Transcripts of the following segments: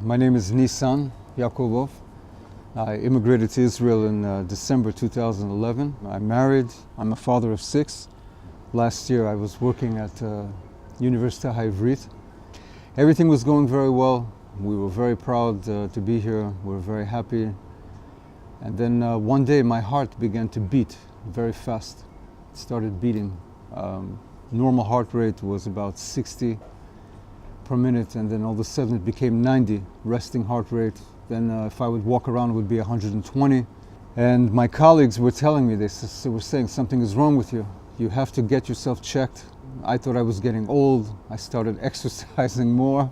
My name is Nissan Yakovov. I immigrated to Israel in December 2011. I'm married. I'm a father of 6. Last year I was working at University Ha'ivrit. Everything was going very well. We were very proud to be here. We were very happy. And then one day my heart began to beat very fast. It started beating. Normal heart rate was about 60 per minute, and then all of a sudden it became 90, resting heart rate. Then if I would walk around, it would be 120. And my colleagues were telling me this. They were saying, something is wrong with you. You have to get yourself checked. I thought I was getting old. I started exercising more.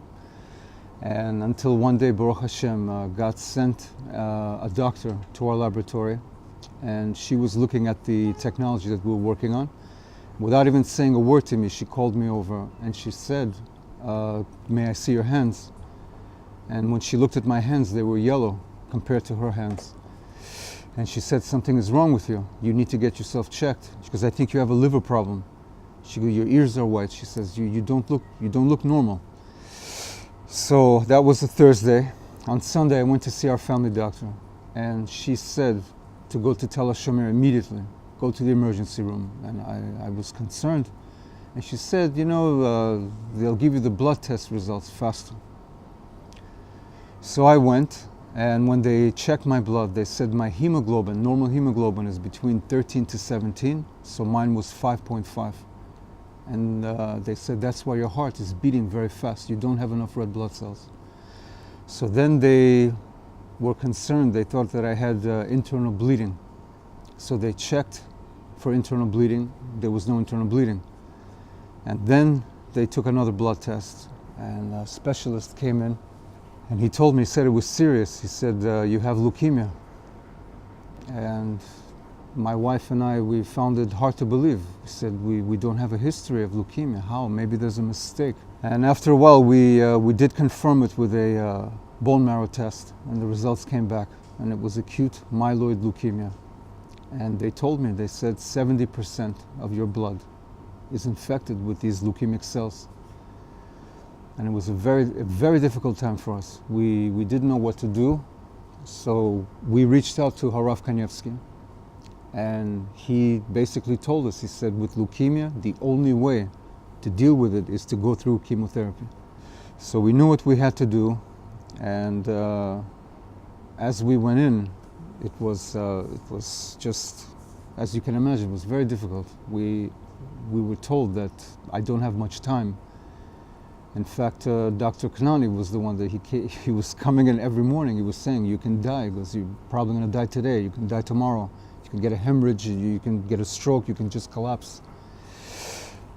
And until one day, Baruch Hashem, God sent a doctor to our laboratory. And she was looking at the technology that we were working on. Without even saying a word to me, she called me over and she said, may I see your hands? And when she looked at my hands, they were yellow compared to her hands. And she said, something is wrong with you. You need to get yourself checked. Because I think you have a liver problem. She goes, your ears are white. She says, you don't look normal. So that was a Thursday. On Sunday, I went to see our family doctor. And she said to go to Tel HaShomer immediately. Go to the emergency room. And I was concerned. And she said, they'll give you the blood test results faster. So I went, and when they checked my blood, they said my hemoglobin, normal hemoglobin, is between 13 to 17, so mine was 5.5. And they said, that's why your heart is beating very fast. You don't have enough red blood cells. So then they were concerned. They thought that I had internal bleeding. So they checked for internal bleeding. There was no internal bleeding. And then they took another blood test, and a specialist came in, and he told me, he said it was serious. He said, you have leukemia. And my wife and I, we found it hard to believe. He said, we don't have a history of leukemia. How? Maybe there's a mistake. And after a while, we did confirm it with a bone marrow test, and the results came back, and it was acute myeloid leukemia. And they told me, they said 70% of your blood is infected with these leukemic cells. And it was a very difficult time for us. We didn't know what to do, so we reached out to Harav Kanievsky, and he basically told us, he said, with leukemia, the only way to deal with it is to go through chemotherapy. So we knew what we had to do, and as we went in, it was just, as you can imagine, it was very difficult. We were told that I don't have much time. In fact, Dr. Kanani was the one that he was coming in every morning. He was saying, you can die, because you're probably going to die today. You can die tomorrow. You can get a hemorrhage. You can get a stroke. You can just collapse.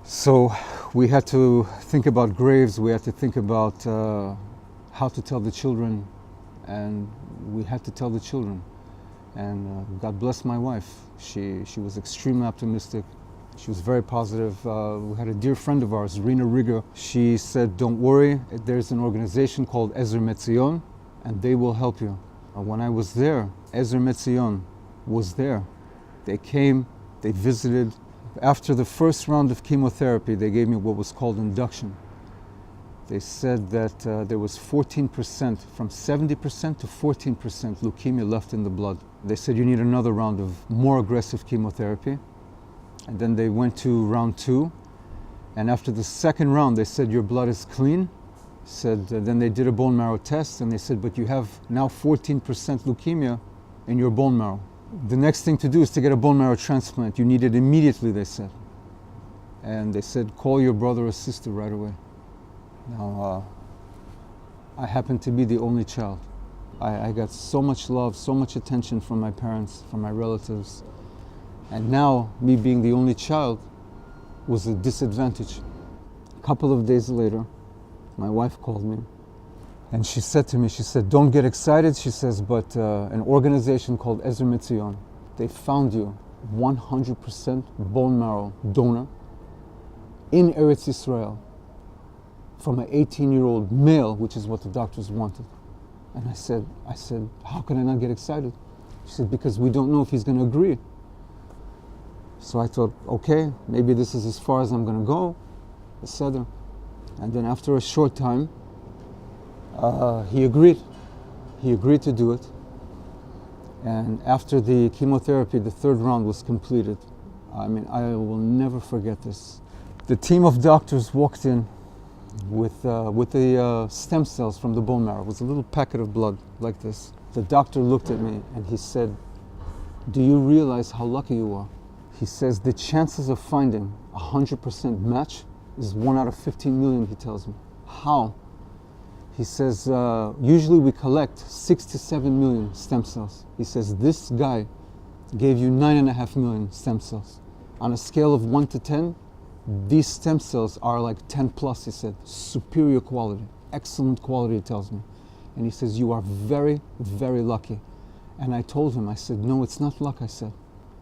So we had to think about graves. We had to think about how to tell the children. And we had to tell the children. And God bless my wife. She was extremely optimistic. She was very positive. We had a dear friend of ours, Rina Rigger. She said, don't worry, there's an organization called Ezer Mizion, and they will help you. When I was there, Ezer Mizion was there. They came, they visited. After the first round of chemotherapy, they gave me what was called induction. They said that there was 14%, from 70% to 14% leukemia left in the blood. They said you need another round of more aggressive chemotherapy. And then they went to round 2. And after the second round, they said, your blood is clean. Then they did a bone marrow test, and they said, but you have now 14% leukemia in your bone marrow. The next thing to do is to get a bone marrow transplant. You need it immediately, they said. And they said, call your brother or sister right away. Now, I happen to be the only child. I got so much love, so much attention from my parents, from my relatives. And now, me being the only child was a disadvantage. A couple of days later, my wife called me, and she said to me, she said, don't get excited, she says, but an organization called Ezer Mizion, they found you 100% bone marrow donor in Eretz Israel from an 18-year-old male, which is what the doctors wanted. And I said, how can I not get excited? She said, because we don't know if he's going to agree. So I thought, okay, maybe this is as far as I'm going to go, etc. And then after a short time, He agreed. He agreed to do it. And after the chemotherapy, the third round was completed. I mean, I will never forget this. The team of doctors walked in with the stem cells from the bone marrow. It was a little packet of blood like this. The doctor looked at me and he said, "Do you realize how lucky you are?" He says, "The chances of finding 100% match is 1 out of 15 million, he tells me. How? He says, usually we collect 6 to 7 million stem cells. He says, this guy gave you 9.5 million stem cells. On a scale of 1 to 10, these stem cells are like 10 plus, he said. Superior quality, excellent quality, he tells me. And he says, you are very, very lucky." And I told him, I said, "No, it's not luck," I said.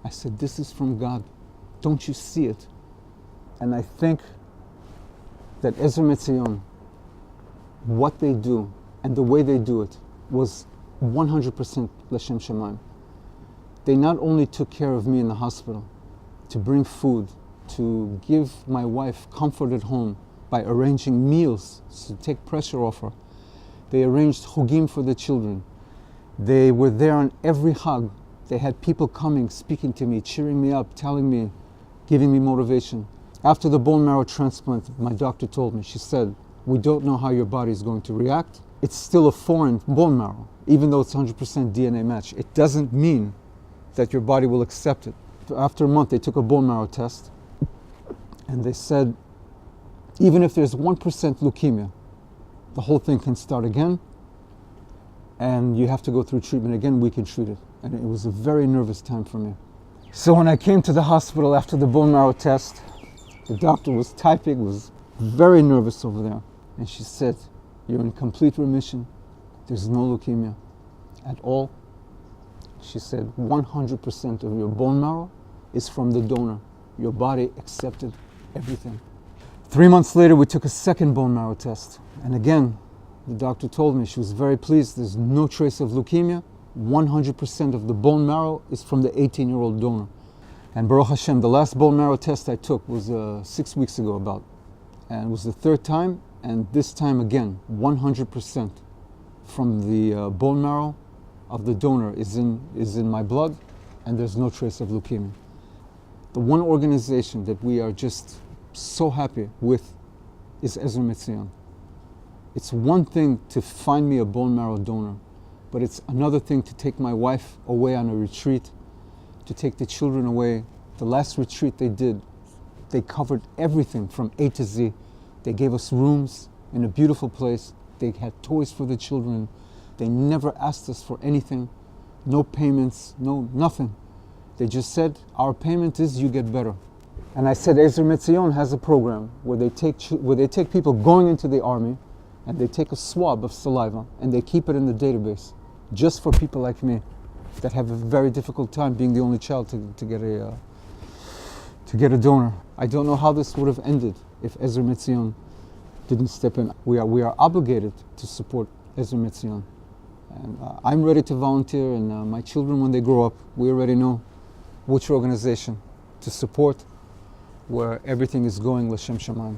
I said, "This is from God. Don't you see it?" And I think that Ezer Mizion, what they do and the way they do it was 100% L'Shem Shemaim. They not only took care of me in the hospital, to bring food, to give my wife comfort at home by arranging meals to take pressure off her. They arranged chugim for the children. They were there on every hug. They had people coming, speaking to me, cheering me up, telling me, giving me motivation. After the bone marrow transplant, my doctor told me, she said, "We don't know how your body is going to react. It's still a foreign bone marrow, even though it's 100% DNA match. It doesn't mean that your body will accept it." After a month, they took a bone marrow test, and they said, even if there's 1% leukemia, the whole thing can start again, and you have to go through treatment again. We can treat it. And it was a very nervous time for me. So when I came to the hospital after the bone marrow test, the doctor was typing, was very nervous over there. And she said, "You're in complete remission. There's no leukemia at all." She said, 100% of your bone marrow is from the donor. Your body accepted everything. 3 months later, we took a second bone marrow test. And again, the doctor told me she was very pleased. There's no trace of leukemia. 100% of the bone marrow is from the 18-year-old donor. And Baruch Hashem, the last bone marrow test I took was 6 weeks ago about. And it was the third time, and this time again, 100% from the bone marrow of the donor is in my blood, and there's no trace of leukemia. The one organization that we are just so happy with is Ezer Mizion. It's one thing to find me a bone marrow donor, but it's another thing to take my wife away on a retreat, to take the children away. The last retreat they did, they covered everything from A to Z. They gave us rooms in a beautiful place. They had toys for the children. They never asked us for anything, no payments, no nothing. They just said, our payment is you get better. And I said, Ezer Mizion has a program where they take people going into the army, and they take a swab of saliva and they keep it in the database, just for people like me that have a very difficult time being the only child to get a donor. I don't know how this would have ended if Ezer Mizion didn't step in. We are obligated to support Ezer Mizion. And I'm ready to volunteer, and my children, when they grow up, we already know which organization to support, where everything is going L'Shem Shemaim.